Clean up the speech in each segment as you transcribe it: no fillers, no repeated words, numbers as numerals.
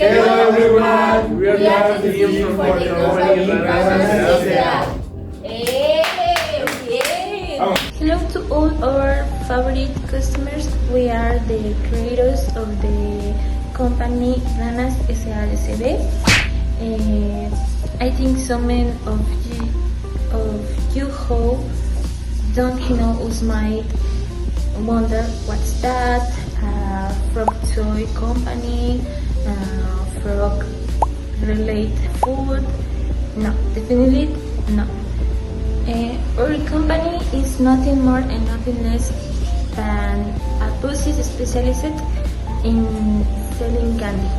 Hello everyone, we are the team for the company Ranas S.A. Hello to all our favorite customers. We are the creators of the company Ranas S.A. I think some of you who don't know us might wonder what's that, frog toy company, frog related food. No, definitely no. Our company is nothing more and nothing less than a boutique specialized in selling candy.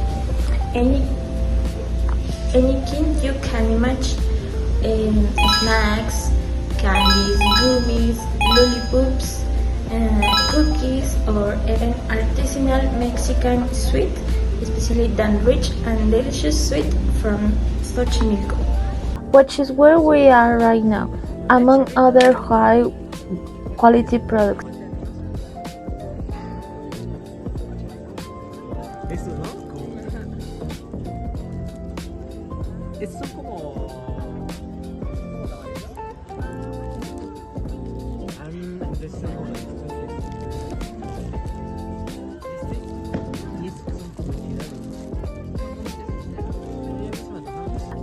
Anything you can imagine, snacks, candies, gummies, lollipops, cookies, or even artisanal Mexican sweet, especially done rich and delicious sweet from Xochimilco, which is where we are right now, among other high quality products. Eso, ¿no? Eso como... And the second,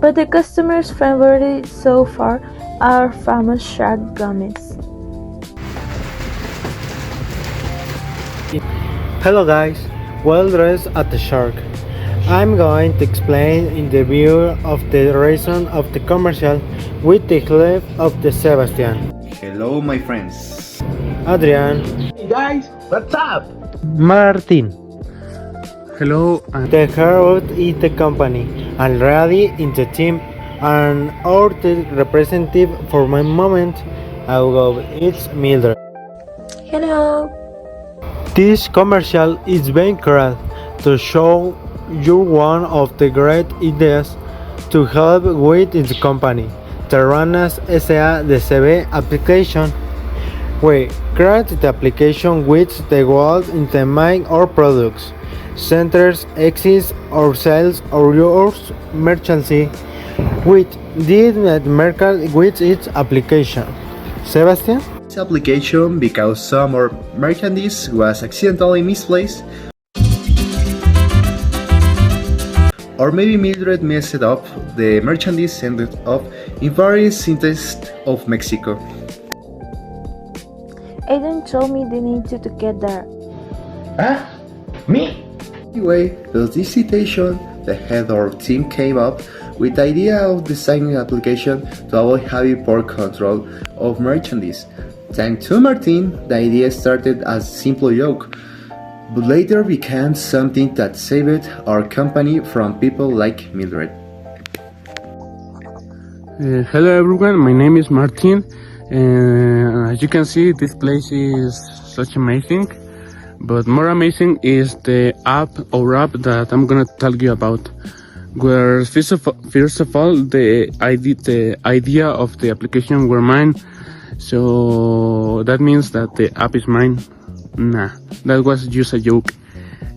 But the customers' favorite so far are famous shark gummies. Hello guys, well dressed at the shark. I'm going to explain in the view of the reason of the commercial with the help of the Sebastian, Hello, my friends. Adrian, Hey guys, what's up? Martin. Hello, the heart in the company, already in the team, and our the representative for my moment. I will go. It's Mildred. Hello! This commercial is being created to show you one of the great ideas to help with the company, the Ranas S.A. the CB application. We create the application with the goal in the main or products, centers, exits or sales or your merchandise with the net market with its application. Sebastian? This application because some or merchandise was accidentally misplaced, or maybe Mildred messed up the merchandise ended up in various cities of Mexico. Aiden told me they need to get there. Huh? Me? Anyway, with this situation, the head or team came up with the idea of designing an application to avoid having poor control of merchandise. Thanks to Martin, the idea started as a simple joke, but later became something that saved our company from people like Mildred. Hello everyone, my name is Martin. As you can see, this place is such amazing, but more amazing is the app that I'm gonna tell you about. Where first of all, the idea of the application were mine, so that means that the app is mine. Nah, that was just a joke.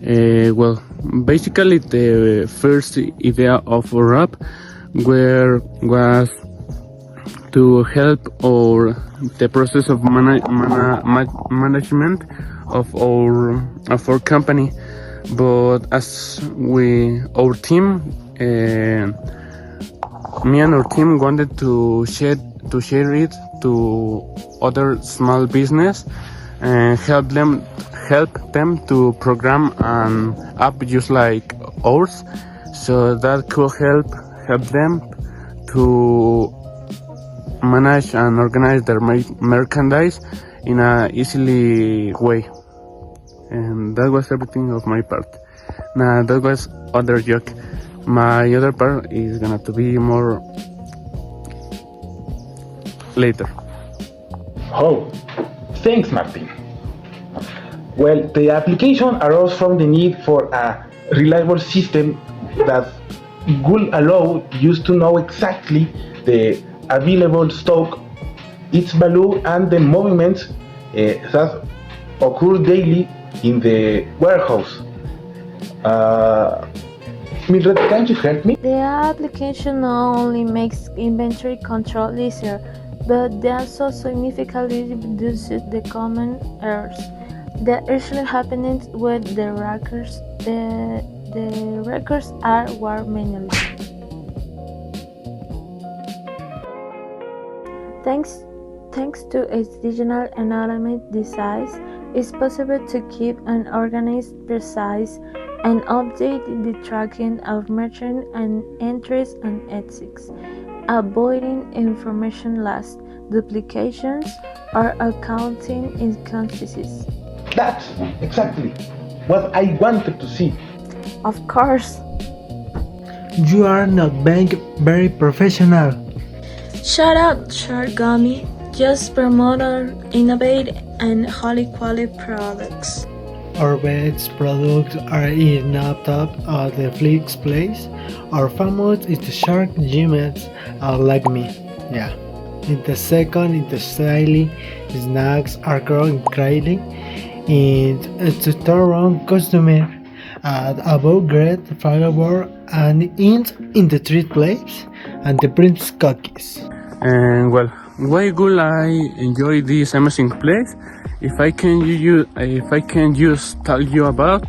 Well, basically the first idea of our app was to help the process of management of our company, but as our team, me and our team wanted to share it to other small business and help them to program an app just like ours, so that could help them to manage and organize their merchandise in a easily way. And that was everything of my part. Nah, that was other joke. My other part is gonna to be more later. Oh, thanks, Martin. Well, the application arose from the need for a reliable system that will allow you to know exactly the available stock, its value, and the movements that occur daily in the warehouse. Mildred, can you help me? The application not only makes inventory control easier, but they also significantly reduces the common errors that usually happen when the records are worked manually. Thanks to its digital and automated design, it's possible to keep an organized, precise, and update the tracking of merchant and entries and ethics, avoiding information loss, duplications, or accounting inconsistencies. That's exactly what I wanted to see. Of course. You are not being very professional. Shut up, Shark Gummy. Just promote our innovative and highly quality products. Our best products are in up top of the Flix place. Our famous is the shark gimmets like me. Yeah. In the second, in the styling snacks are growing crazy. And to turn on customer at about great flavor and in the treat place and the Prince cookies. And well, why would I enjoy this amazing place if I can just tell you about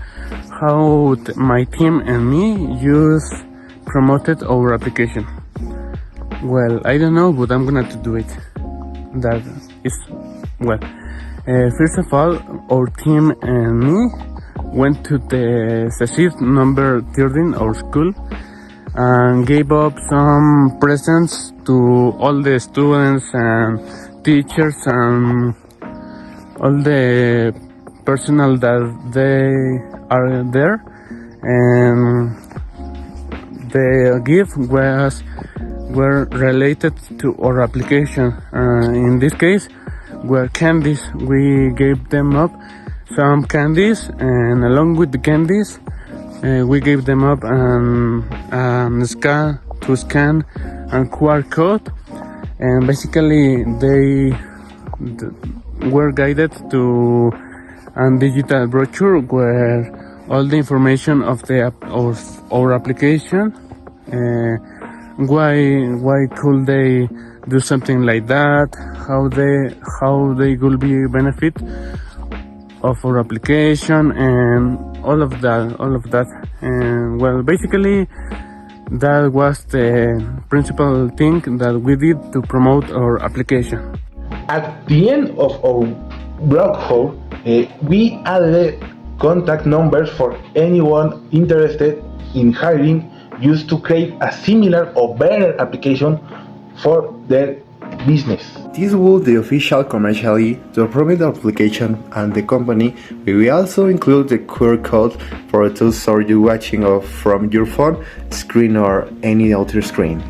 how my team and me just promoted our application? Well, I don't know, but I'm gonna to do it. That is well. First of all, our team and me went to the shift number 13, our school, and gave up some presents to all the students and teachers and all the personnel that they are there. And the gift were related to our application. In this case, were candies. We gave them up some candies, and along with the candies, we gave them up scan and QR code, and basically they were guided to a digital brochure where all the information of our application. Why could they do something like that? How they will be benefit of our application and all of that. And well, basically that was the principal thing that we did to promote our application. At the end of our blog hole, we added contact numbers for anyone interested in hiring used to create a similar or better application for their business. This was the official commercially to promote the application and the company. We will also include the QR code for the tools you're watching from your phone screen or any other screen.